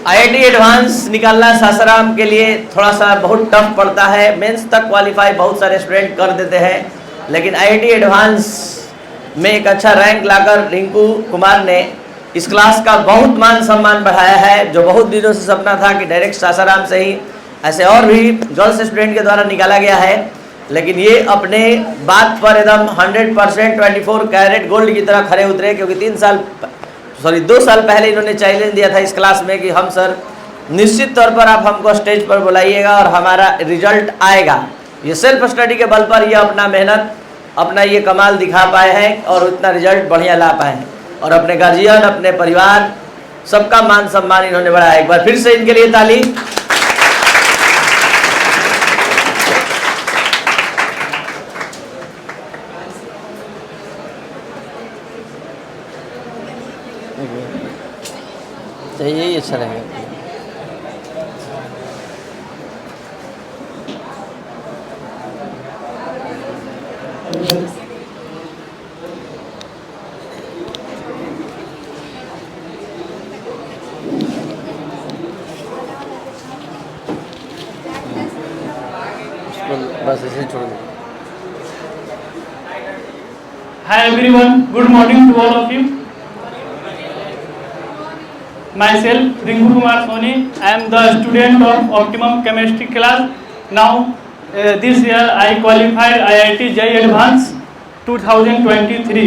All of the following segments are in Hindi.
आईआईटी एडवांस निकालना सासाराम के लिए थोड़ा सा बहुत टफ पड़ता है। मेंस तक क्वालिफाई बहुत सारे स्टूडेंट कर देते हैं, लेकिन आईआईटी एडवांस में एक अच्छा रैंक लाकर रिंकू कुमार ने इस क्लास का बहुत मान सम्मान बढ़ाया है। जो बहुत दिनों से सपना था कि डायरेक्ट सासाराम से ही ऐसे और भी गर्ल्स स्टूडेंट के द्वारा निकाला गया है, लेकिन ये अपने बात पर एकदम 100% 24 कैरेट गोल्ड की तरह खड़े उतरे। क्योंकि 2 साल पहले इन्होंने चैलेंज दिया था इस क्लास में कि हम सर निश्चित तौर पर आप हमको स्टेज पर बुलाइएगा और हमारा रिजल्ट आएगा। ये सेल्फ स्टडी के बल पर ये अपना मेहनत, अपना ये कमाल दिखा पाए हैं और उतना रिजल्ट बढ़िया ला पाए हैं, और अपने गार्जियन, अपने परिवार, सबका मान सम्मान इन्होंने बढ़ाया। एक बार फिर से इनके लिए ताली। यही अच्छा रहेगा। बस ऐसे छोड़ दो। Hi everyone, good morning to all of you. Myself Rinku Kumar Soni, I am the student of Optimum Chemistry class. Now this year I qualified IIT JEE Advanced 2023.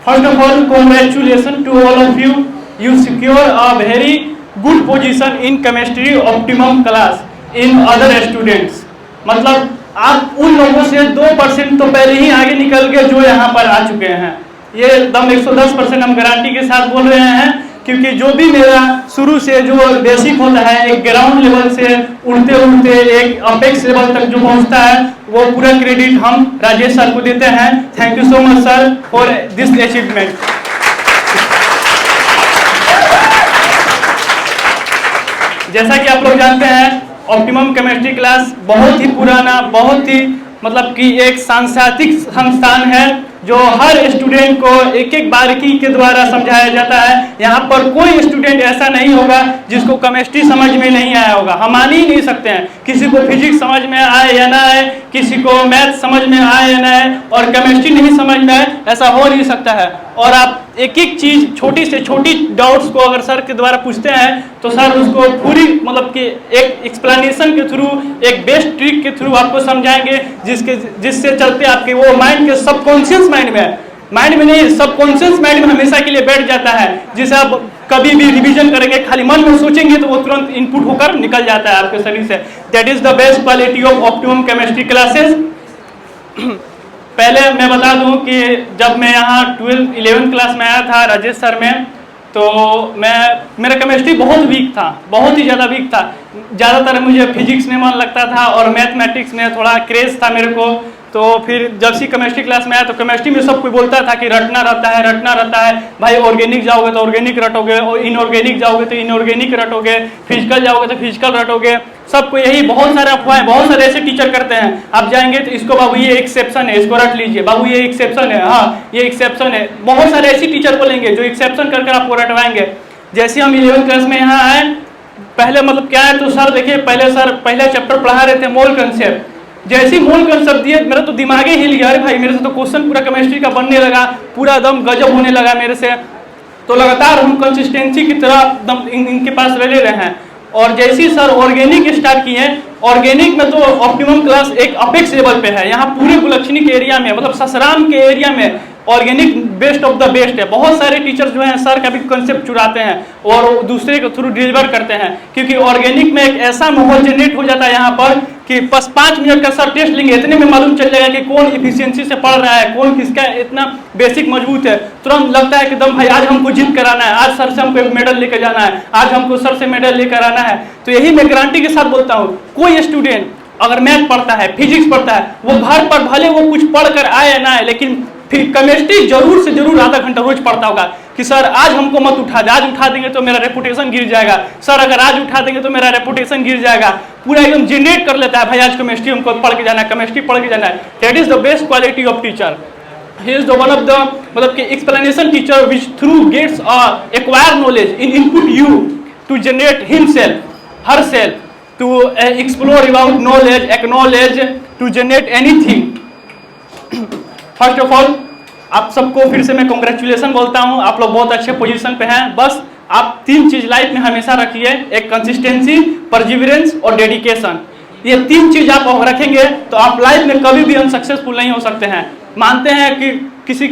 First of all, congratulations to all of you. You secure a very good position in chemistry Optimum class in other students. मतलब आप उन लोगों से 2% तो पहले ही आगे निकल गए जो यहाँ पर आ चुके हैं। ये एकदम 110% हम गारंटी के साथ बोल रहे हैं, क्योंकि जो भी मेरा शुरू से जो बेसिक होता है, एक ग्राउंड लेवल से उड़ते उड़ते एक अपेक्स लेवल तक जो पहुंचता है, वो पूरा क्रेडिट हम राजेश सर को देते हैं। Thank you so much sir for this achievement. जैसा कि आप लोग जानते हैं, ऑप्टिमम केमिस्ट्री क्लास बहुत ही पुराना, बहुत ही मतलब कि एक सांस्कृतिक संस्थान है जो हर स्टूडेंट को एक एक बारीकी के द्वारा समझाया जाता है। यहाँ पर कोई स्टूडेंट ऐसा नहीं होगा जिसको केमिस्ट्री समझ में नहीं आया होगा। हम मान ही नहीं सकते हैं किसी को फिजिक्स समझ में आए या ना आए, किसी को मैथ समझ में आए या ना आए, और केमिस्ट्री नहीं समझ में आए, ऐसा हो नहीं सकता है। और आप एक एक चीज़, छोटी से छोटी डाउट्स को अगर सर के द्वारा पूछते हैं तो सर उसको पूरी मतलब कि एक एक्सप्लेनेशन के थ्रू, एक बेस्ट ट्रिक के थ्रू आपको समझाएंगे, जिससे चलते आपके वो माइंड के सबकॉन्शियस माइंड में नहीं, सबकॉन्शियस माइंड में हमेशा के लिए बैठ जाता है, जिसे आप कभी भी रिवीजन करेंगे, खाली मन में सोचेंगे तो वो तुरंत इनपुट होकर निकल जाता है आपके शरीर से। That is the best quality of optimum chemistry classes. पहले मैं बता दूं कि जब मैं यहाँ 11th क्लास में आया था राजेश सर में, तो मेरा केमिस्ट्री बहुत वीक था, बहुत ही ज़्यादा वीक था। ज़्यादातर मुझे फिजिक्स में मन लगता था और मैथमेटिक्स में थोड़ा क्रेज था मेरे को। तो फिर जब से केमिस्ट्री क्लास में आया तो केमिस्ट्री में सब कोई बोलता था कि रटना रहता है भाई, ऑर्गेनिक जाओगे तो ऑर्गेनिक रटोगे, और इनऑर्गेनिक जाओगे तो इनऑर्गेनिक रटोगे, फिजिकल जाओगे तो फिजिकल रटोगे। सबको यही बहुत सारे अफवाहें, बहुत सारे ऐसे टीचर करते हैं। आप जाएंगे तो इसको बाबू ये एक्सेप्शन है, इसको रट लीजिए, बाबू ये एक्सेप्शन है, हाँ ये एक्सेप्शन है। बहुत सारे ऐसे टीचर बोलेंगे जो एक्सेप्शन कर आपको रटवाएंगे। जैसे हम 11th क्लास में यहाँ आए, पहले मतलब क्या है तो सर देखिए, पहले चैप्टर पढ़ा रहे थे मोल कंसेप्ट। जैसे मोल कंसेप्ट दिए, मेरा तो दिमाग ही हिल गया। अरे भाई, मेरे से तो क्वेश्चन पूरा केमिस्ट्री का बनने लगा, पूरा एकदम गजब होने लगा मेरे से। तो लगातार हम कंसिस्टेंसी की तरह एकदम इनके पास रह रहे हैं। और जैसे सर ऑर्गेनिक स्टार्ट किए, ऑर्गेनिक में तो ऑप्टिमम क्लास एक अपेक्स लेवल पे है। यहाँ पूरे गुलक्षणी के एरिया में, मतलब ससराम के एरिया में organic best of the best है। बहुत सारे टीचर्स जो हैं सर का भी कंसेप्ट चुराते हैं और दूसरे के थ्रू डिलीवर करते हैं, क्योंकि ऑर्गेनिक में एक ऐसा माहौल जनरेट हो जाता है यहाँ पर कि बस 5 मिनट का सर टेस्ट लेंगे, इतने में मालूम चल जाएगा कि कौन इफिशियंसी से पढ़ रहा है, कौन किसका इतना बेसिक मजबूत है। तुरंत लगता है कि दम भाई आज हमको जीत कराना है, आज सर से हमको एक मेडल लेकर जाना है, आज हमको सर से मेडल लेकर आना है। तो यही मैं गारंटी के साथ बोलता हूँ, कोई स्टूडेंट अगर मैथ पढ़ता है, फिजिक्स पढ़ता है, वो घर पर भले वो कुछ पढ़ कर आए या ना आए, लेकिन फिर केमिस्ट्री जरूर से जरूर आधा घंटा रोज पढ़ता होगा कि सर आज हमको मत उठा दे, आज उठा देंगे तो मेरा रेपुटेशन गिर जाएगा, सर अगर आज उठा देंगे तो मेरा रेपुटेशन गिर जाएगा। पूरा एकदम जनरेट कर लेता है, भाई आज केमिस्ट्री हमको पढ़ के जाना है, केमिस्ट्री पढ़ के जाना है। That is the best quality of teacher. He is the one of the मतलब कि explanation teacher which through gets acquire knowledge in input you to generate himself, herself, to explore about knowledge, acknowledge, to generate anything. First of all आप सबको फिर से मैं कॉन्ग्रेचुलेसन बोलता हूँ, आप लोग बहुत अच्छे पोजीशन पे हैं। बस आप 3 चीज लाइफ में हमेशा रखिए, एक कंसिस्टेंसी, परजिवरेंस और डेडिकेशन। ये 3 चीज आप रखेंगे तो आप लाइफ में कभी भी अनसक्सेसफुल नहीं हो सकते हैं। मानते हैं कि किसी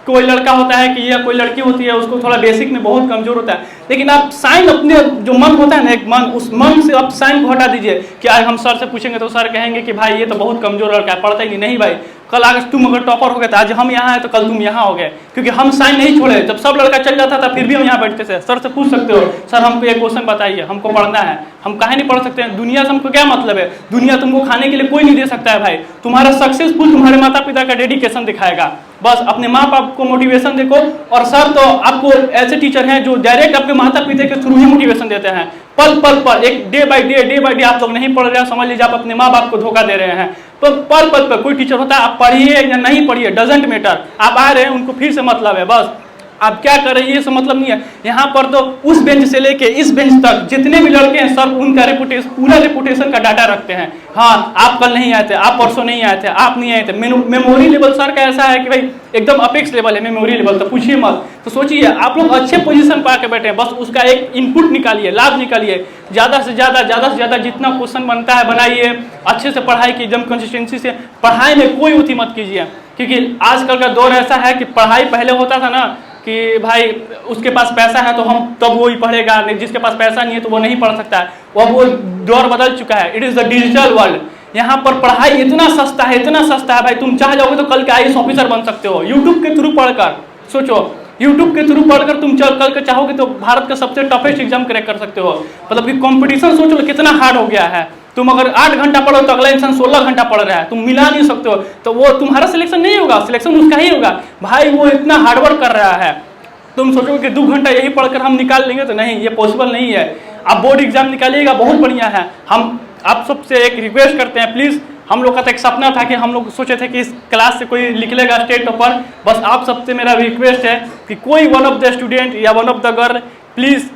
कोई लड़का होता है कि या कोई लड़की होती है, उसको थोड़ा बेसिक में बहुत कमजोर होता है, लेकिन आप साइन अपने जो मन होता है ना, एक मन, उस मन से आप साइन को हटा दीजिए कि आज हम सर से पूछेंगे तो सर कहेंगे कि भाई ये तो बहुत कमजोर लड़का है, पढ़ता ही नहीं भाई, कल अगर तुम अगर टॉपर हो गए तो आज हम यहाँ हैं तो कल तुम यहाँ हो गए, क्योंकि हम साइन नहीं छोड़े। जब सब लड़का चल जाता था फिर भी हम यहाँ बैठते थे, सर से पूछ सकते हो सर हमको एक क्वेश्चन बताइए, हमको पढ़ना है, हम काहे नहीं पढ़ सकते हैं? दुनिया से हमको क्या मतलब है? दुनिया तुमको खाने के लिए कोई नहीं दे सकता है भाई। तुम्हारा सक्सेसफुल तुम्हारे माता पिता का डेडिकेशन दिखाएगा। बस अपने माँ बाप को मोटिवेशन देखो, और सर तो आपको ऐसे टीचर हैं जो डायरेक्ट आपके माता पिता के थ्रू ही मोटिवेशन देते हैं। पल पल पर एक डे बाय डे आप लोग नहीं पढ़ रहे हैं, समझ लीजिए आप अपने माँ बाप को धोखा दे रहे हैं। तो पल पल पर कोई टीचर होता है, आप पढ़िए या नहीं पढ़िए डजेंट मैटर, आप आ रहे हैं उनको फिर से मतलब है, बस आप क्या कर रहे हैं ये सब मतलब नहीं है। यहाँ पर तो उस बेंच से लेके इस बेंच तक जितने भी लड़के हैं सर उनका रेपुटेशन, पूरा रेपुटेशन का डाटा रखते हैं। हाँ आप कल नहीं आए थे, आप परसों नहीं आए थे, आप नहीं आए थे। मेमोरी लेवल सर का ऐसा है कि भाई एकदम अपेक्स लेवल है मेमोरी लेवल, तो पूछिए मत। तो सोचिए आप लोग अच्छे पोजीशन पर आके बैठे हैं, बस उसका एक इनपुट निकालिए, लाभ निकालिए, ज़्यादा से ज़्यादा जितना क्वेश्चन बनता है बनाइए, अच्छे से पढ़ाई की, एकदम कंसिस्टेंसी से। पढ़ाई में कोई उठी मत कीजिए, क्योंकि आजकल का दौर ऐसा है कि पढ़ाई पहले होता था ना कि भाई उसके पास पैसा है तो हम तब वो ही पढ़ेगा, नहीं जिसके पास पैसा नहीं है तो वो नहीं पढ़ सकता है। वो दौर बदल चुका है, it is the digital world. यहाँ पर पढ़ाई इतना सस्ता है, इतना सस्ता है भाई, तुम चाह जाओगे तो कल के IAS ऑफिसर बन सकते हो यूट्यूब के थ्रू पढ़कर। सोचो यूट्यूब के थ्रू पढ़कर तुम कल के चाहोगे तो भारत का सबसे टफेस्ट एग्जाम क्रैक कर सकते हो। मतलब कि कंपटीशन सोच लो कितना हार्ड हो गया है। तुम अगर 8 घंटा पढ़ो तो अगला इंसान 16 घंटा पढ़ रहा है, तुम मिला नहीं सकते हो, तो वो तुम्हारा सिलेक्शन नहीं होगा, सिलेक्शन उसका ही होगा। भाई वो इतना हार्डवर्क कर रहा है, तुम सोचोगे कि 2 घंटा यही पढ़कर हम निकाल लेंगे, तो नहीं, ये पॉसिबल नहीं है। आप बोर्ड एग्जाम निकालिएगा, बहुत बढ़िया है। हम आप सबसे एक रिक्वेस्ट करते हैं, प्लीज़, हम लोग का तो एक सपना था कि हम लोग सोचे थे कि इस क्लास से कोई लिख लेगा स्टेट टॉपर। बस आप सबसे मेरा रिक्वेस्ट है कि कोई वन ऑफ द स्टूडेंट या one of the girl please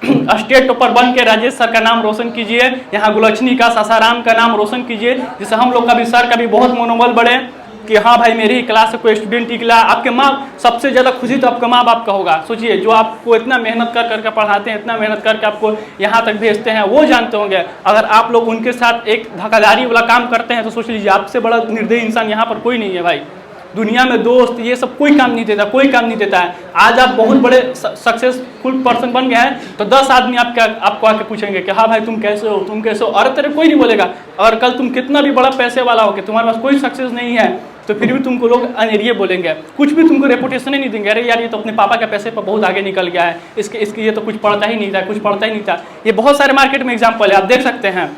state topper बन के राजेश सर का नाम रोशन कीजिए, यहाँ गुलक्ष्मी का, सासाराम का नाम रोशन कीजिए, जिससे हम लोग का भी सर का भी बहुत मनोबल बढ़े कि हाँ भाई मेरी ही क्लास से कोई स्टूडेंट निकला। आपके माँ, सबसे ज़्यादा खुशी तो आपके माँ बाप का होगा। सोचिए जो आपको इतना मेहनत कर करके पढ़ाते हैं, इतना मेहनत करके आपको यहाँ तक भेजते हैं, वो जानते होंगे। अगर आप लोग उनके साथ एक धोखाधड़ी वाला काम करते हैं तो सोच लीजिए आपसे बड़ा निर्दयी इंसान यहाँ पर कोई नहीं है भाई। दुनिया में दोस्त ये सब कोई काम नहीं देता, कोई काम नहीं देता है। आज आप बहुत बड़े सक्सेसफुल पर्सन बन गए हैं तो 10 आदमी आपको आके पूछेंगे कि हाँ भाई तुम कैसे हो, तुम कैसे हो, अरे तेरे कोई नहीं बोलेगा। अगर कल तुम कितना भी बड़ा पैसे वाला हो कि तुम्हारे पास कोई सक्सेस नहीं है तो फिर भी तुमको लोग अनेरिये बोलेंगे, कुछ भी तुमको रेपुटेशन ही नहीं देंगे। अरे यार ये तो अपने पापा के पैसे पर बहुत आगे निकल गया है, इसके ये तो कुछ पढ़ता ही नहीं था, कुछ पढ़ता ही नहीं था। ये बहुत सारे मार्केट में एग्जाम्पल है, आप देख सकते हैं।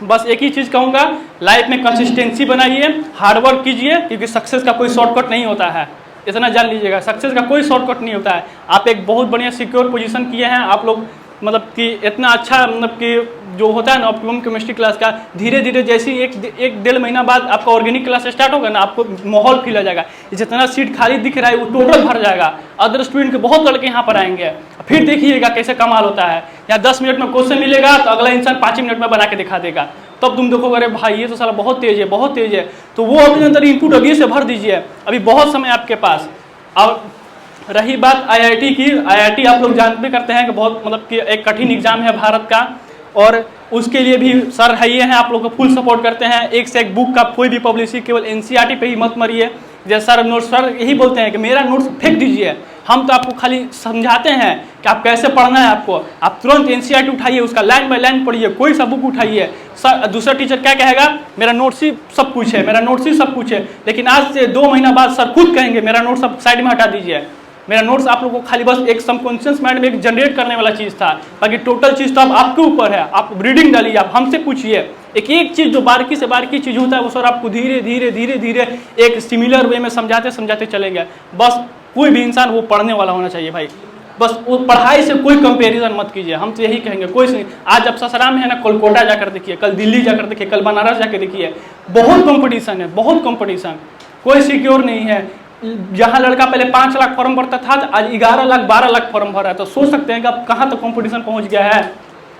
बस एक ही चीज़ कहूँगा, लाइफ में कंसिस्टेंसी बनाइए, हार्डवर्क कीजिए, क्योंकि सक्सेस का कोई शॉर्टकट नहीं होता है, इतना जान लीजिएगा। सक्सेस का कोई शॉर्टकट नहीं होता है। आप एक बहुत बढ़िया सिक्योर पोजीशन किए हैं आप लोग, मतलब कि इतना अच्छा, मतलब कि जो होता है ना ऑप्टिमम केमिस्ट्री क्लास का, धीरे धीरे जैसे एक 1.5 महीना बाद आपका ऑर्गेनिक क्लास स्टार्ट होगा ना, आपको माहौल फील आ जाएगा। जितना सीट खाली दिख रहा है वो टोटल भर जाएगा, अदर स्टूडेंट के बहुत लड़के यहाँ पर आएंगे। फिर देखिएगा कैसे कमाल होता है। यहाँ 10 मिनट में क्वेश्चन मिलेगा तो अगला इंसान 5 मिनट में बना के दिखा देगा, तब तुम देखोगे अरे भाई ये तो साला बहुत तेज है, बहुत तेज है। तो वो अपने अंदर इनपुट अभी से भर दीजिए, अभी बहुत समय आपके पास। और रही बात IIT की, IIT आप लोग जानते करते हैं कि बहुत, मतलब कि एक कठिन एग्जाम है भारत का, और उसके लिए भी सर है ये हैं, आप लोग को फुल सपोर्ट करते हैं। एक से एक बुक का कोई भी पब्लिसिटी केवल NCERT पे ही मत मरिए। जैसे सर नोट्स, सर यही बोलते हैं कि मेरा नोट्स फेंक दीजिए, हम तो आपको खाली समझाते हैं कि आप कैसे पढ़ना है। आपको आप तुरंत NCERT उठाइए, उसका लाइन बाय लाइन पढ़िए, कोई सा बुक उठाइए। सर दूसरा टीचर क्या कहेगा, मेरा नोट्स ही सब कुछ है, मेरा नोट्स ही सब कुछ है। लेकिन आज से 2 महीना बाद सर खुद कहेंगे मेरा नोट्स सब साइड में हटा दीजिए। मेरा नोट्स आप लोगों को खाली बस एक सबकॉन्शियस माइंड में एक जनरेट करने वाला चीज़ था, बाकी टोटल चीज़ तो अब आपके ऊपर है। आप रीडिंग डालिए, आप हमसे पूछिए, एक एक चीज़ जो बारीकी से बारीकी चीज़ होता है वो सर आपको धीरे धीरे धीरे धीरे एक सिमिलर वे में समझाते समझाते चलेंगे। बस कोई भी इंसान वो पढ़ने वाला होना चाहिए भाई, बस वो पढ़ाई से कोई कंपैरिजन मत कीजिए। हम तो यही कहेंगे, कोई नहीं। आज अब सासाराम है ना, कोलकाता जाकर देखिए, कल दिल्ली जाकर देखिए, कल बनारस जाकर देखिए, बहुत कंपटीशन है, बहुत कंपटीशन, कोई सिक्योर नहीं है। जहाँ लड़का पहले 5 लाख फॉर्म भरता था, आज 11 लाख 12 लाख फॉर्म भर रहा है। तो सोच सकते हैं कि अब कहाँ तक कंपटीशन पहुँच गया है।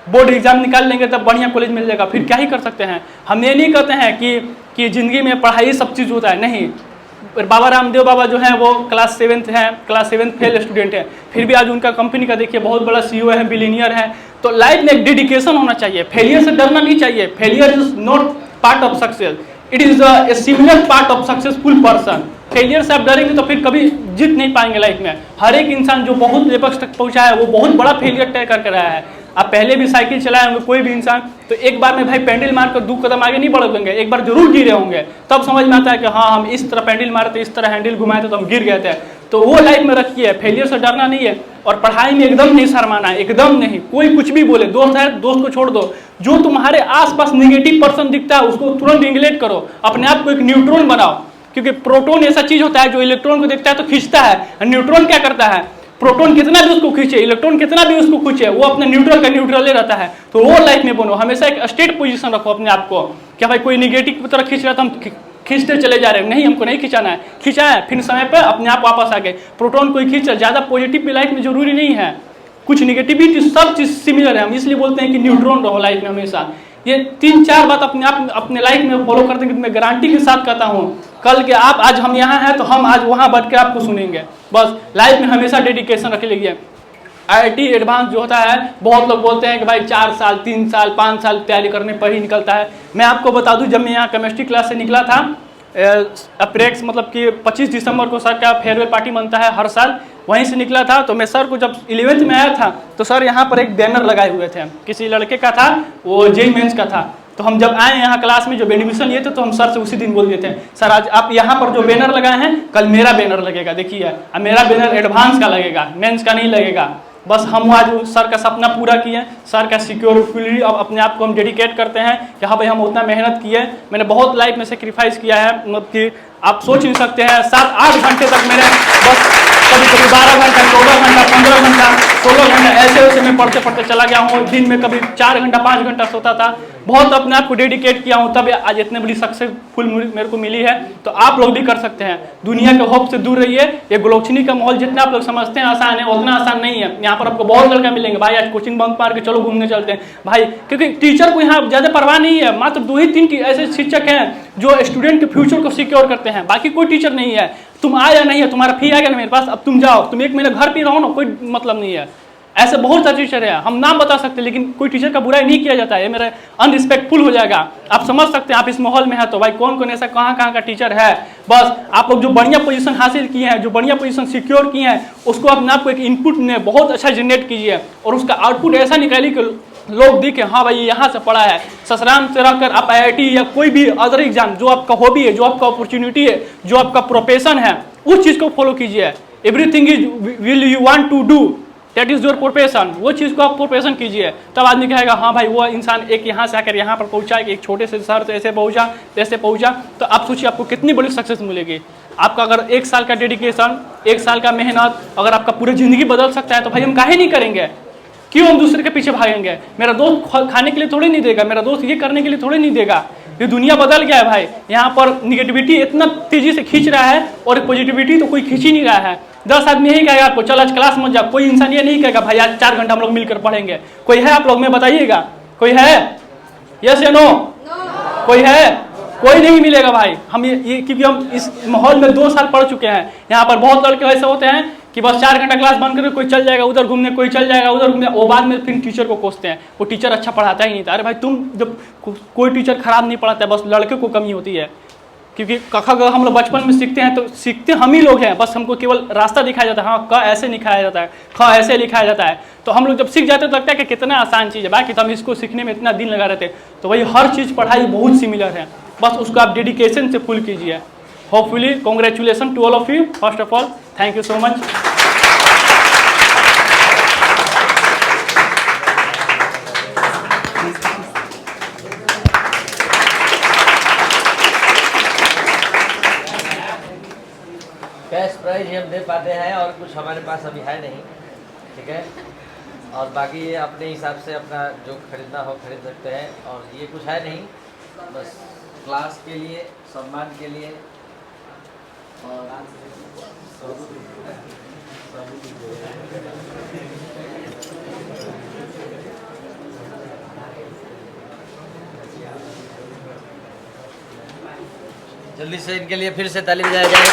बोर्ड एग्जाम निकाल लेंगे तब बढ़िया कॉलेज मिल जाएगा, फिर क्या ही कर सकते हैं। हम ये नहीं कहते हैं कि ज़िंदगी में पढ़ाई सब चीज़ होता है, नहीं। बाबा रामदेव बाबा जो है वो क्लास 7th है, क्लास 7th फेल स्टूडेंट है, फिर भी आज उनका कंपनी का देखिए बहुत बड़ा CEO है, बिलियनियर है। तो लाइफ में एक डेडिकेशन होना चाहिए, फेलियर से डरना नहीं चाहिए। Failure is not part of success, it is a similar part of successful person. Failure से आप डरेंगे तो फिर कभी जीत नहीं पाएंगे लाइफ में। हर एक इंसान जो बहुत लेवल तक पहुंचा है वो बहुत बड़ा फेलियर तय करके रहा है। आप पहले भी साइकिल चलाए होंगे कोई भी इंसान, तो एक बार में भाई पैंडल मार कर 2 कदम आगे नहीं बढ़ होंगे, एक बार जरूर गिरे होंगे, तब समझ में आता है कि हाँ हम इस तरह पैंडल मारे थे, इस तरह हैंडल घुमाए थे तो हम गिर गए थे। तो वो लाइफ में रखिए, फेलियर से डरना नहीं है। और पढ़ाई में एकदम नहीं शर्माना है, एकदम नहीं। कोई कुछ भी बोले, दोस्त है दोस्त को छोड़ दो, जो तुम्हारे आसपास निगेटिव पर्सन दिखता है उसको तुरंत निगलेक्ट करो, अपने आप को एक न्यूट्रॉन बनाओ। क्योंकि प्रोटॉन ऐसा चीज होता है जो इलेक्ट्रॉन को देखता है तो खींचता है, और न्यूट्रॉन क्या करता है, प्रोटॉन कितना भी उसको खींचे, इलेक्ट्रॉन कितना भी उसको खींचे, वो अपने न्यूट्रल का न्यूट्रल ही रहता है। तो वो लाइफ में बनो, हमेशा एक स्टेट पोजीशन रखो अपने आप को। क्या भाई कोई निगेटिव की तरफ खींच रहा है तो हम खींचते चले जा रहे हैं, नहीं, हमको नहीं खिंचाना है। खींचा है फिर समय पर अपने आप वापस आ गए। प्रोटॉन कोई खींच, ज़्यादा पॉजिटिव भी लाइफ में जरूरी नहीं है, कुछ निगेटिविटी, सब चीज सिमिलर है। हम इसलिए बोलते हैं कि न्यूट्रॉन रहो लाइफ में हमेशा। ये 3-4 बात अपने आप अपने लाइफ में फॉलो करते हैं कि मैं गारंटी के साथ कहता हूँ कल के आप, आज हम यहाँ हैं तो हम आज वहाँ बैठ के आपको सुनेंगे। बस लाइफ में हमेशा डेडिकेशन रख लीजिए। IIT एडवांस जो होता है, बहुत लोग बोलते हैं कि भाई 4 साल 3 साल 5 साल तैयारी करने पर ही निकलता है। मैं आपको बता दूं, जब मैं यहाँ केमिस्ट्री क्लास से निकला था, अप्रेक्स मतलब कि 25 दिसंबर को सर का फेयरवेल पार्टी बनता है हर साल, वहीं से निकला था। तो मैं सर को जब 11th में आया था तो सर यहाँ पर एक बैनर लगाए हुए थे, किसी लड़के का था, वो JEE मेंस का था। तो हम जब आए यहाँ क्लास में, जब एडमिशन लिए थे, तो हम सर से उसी दिन बोल दिए थे, सर आज आप यहाँ पर जो बैनर लगाए हैं कल मेरा बैनर लगेगा, देखिए, अब मेरा बैनर एडवांस का लगेगा, मेंस का नहीं लगेगा। बस हम आज सर का सपना पूरा किए, सर का सिक्योरिटी अब अपने आप को हम डेडिकेट करते हैं कि हाँ भाई हम उतना मेहनत किए। मैंने बहुत लाइफ में सेक्रीफाइस किया है, मतलब कि आप सोच नहीं सकते हैं। 7-8 घंटे तक मैंने बस कभी 12 घंटा, 14 घंटा, 15 घंटा, 16 घंटा ऐसे मैं पढ़ते पढ़ते चला गया हूँ। दिन में कभी 4 घंटा 5 घंटा सोता था। बहुत अपने आप को डेडिकेट किया हूँ, तब आज इतने बड़ी सक्सेसफुल मेरे को मिली है। तो आप लोग भी कर सकते हैं। दुनिया के होप से दूर रहिए। ये ग्लोचनी का माहौल जितना आप लोग समझते हैं आसान है, उतना आसान नहीं है। यहाँ पर आपको बहुत लड़का मिलेंगे, भाई आज कोचिंग बंक मार के चलो घूमने चलते हैं भाई, क्योंकि टीचर को यहाँ ज़्यादा परवाह नहीं है। मात्र 2 ही 3 ऐसे शिक्षक हैं जो स्टूडेंट के फ्यूचर को सिक्योर करते हैं, बाकी कोई टीचर नहीं है। तुम आए या नहीं है, तुम्हारा फी आएगा ना मेरे पास, अब तुम जाओ, तुम 1 महीना घर पे रहो ना, कोई मतलब नहीं है। ऐसे बहुत सारे टीचर है, हम नाम बता सकते हैं, लेकिन कोई टीचर का बुराई नहीं किया जाता है, ये मेरा अनरिस्पेक्टफुल हो जाएगा। आप समझ सकते हैं, आप इस माहौल में है तो भाई कौन कौन ऐसा कहाँ कहाँ का टीचर है। बस आप लोग जो बढ़िया पोजीशन हासिल किए हैं, जो बढ़िया पोजीशन सिक्योर किए हैं, उसको अपने आप को एक इनपुट में बहुत अच्छा जनरेट कीजिए और उसका आउटपुट ऐसा निकालिए कि लोग दिखे हाँ भाई यहाँ से पढ़ा है। ससराम से रहकर आप IIT या कोई भी अदर एग्जाम, जो आपका हॉबी है, जो आपका अपॉर्चुनिटी है, जो आपका प्रोफेशन है, उस चीज़ को फॉलो कीजिए। Everything is will you want to do, that is your profession. वो चीज़ को आप प्रोफेशन कीजिए, तब आदमी कहेगा हाँ भाई वो इंसान एक यहाँ से आकर यहाँ पर पहुँचा, एक छोटे से शहर से ऐसे पहुँचा, ऐसे पहुँचा। तो आप सोचिए आपको कितनी बड़ी सक्सेस मिलेगी। आपका अगर 1 साल का डेडिकेशन, 1 साल का मेहनत, अगर आपका पूरी ज़िंदगी बदल सकता है तो भाई हम काहे नहीं करेंगे। क्यों हम दूसरे के पीछे भागेंगे। मेरा दोस्त खाने के लिए थोड़ी नहीं देगा, मेरा दोस्त ये करने के लिए थोड़ी नहीं देगा। ये दुनिया बदल गया है भाई। यहाँ पर निगेटिविटी इतना तेजी से खींच रहा है और पॉजिटिविटी तो कोई खींच ही नहीं रहा है। 10 आदमी यही कहेगा आपको चल आज क्लास मत जा, कोई इंसान ये नहीं कहेगा भाई आज 4 घंटा हम लोग मिलकर पढ़ेंगे। कोई है आप लोग में बताइएगा, कोई है? यस या नो? कोई है? कोई नहीं मिलेगा भाई। हम ये क्योंकि हम इस माहौल में 2 साल पढ़ चुके हैं। यहाँ पर बहुत लड़के ऐसे होते हैं कि बस 4 घंटा क्लास बंद करके कोई चल जाएगा उधर घूमने, कोई चल जाएगा उधर घूमने, वो बाद में फिर टीचर को कोसते हैं, वो टीचर अच्छा पढ़ाता ही नहीं था। अरे भाई तुम जब कोई टीचर खराब नहीं पढ़ाता है, बस लड़के को कमी होती है। क्योंकि कखा ग हम लोग बचपन में सीखते हैं तो सीखते हम ही लोग हैं, बस हमको केवल रास्ता दिखाया जाता है। हाँ क ऐसे लिखाया जाता है, ख ऐसे लिखाया जाता है। तो हम लोग जब सीख जाते हैं तो लगता है कि कितना आसान चीज़ है, बाकी तो हम इसको सीखने में इतना दिन लगा रहे थे। तो वही हर चीज़ पढ़ाई बहुत सिमिलर है, बस उसको आप डेडिकेशन से फुल कीजिए। Hopefully congratulation to all of you. First of all thank you so much. Cash prize हम दे पाते हैं और कुछ हमारे पास अभी है नहीं, ठीक है। और बाकी ये अपने हिसाब से अपना जो खरीदना हो खरीद सकते हैं। और ये कुछ है नहीं, बस क्लास के लिए, सम्मान के लिए और जल्दी से इनके लिए फिर से ताली बजाया जाए।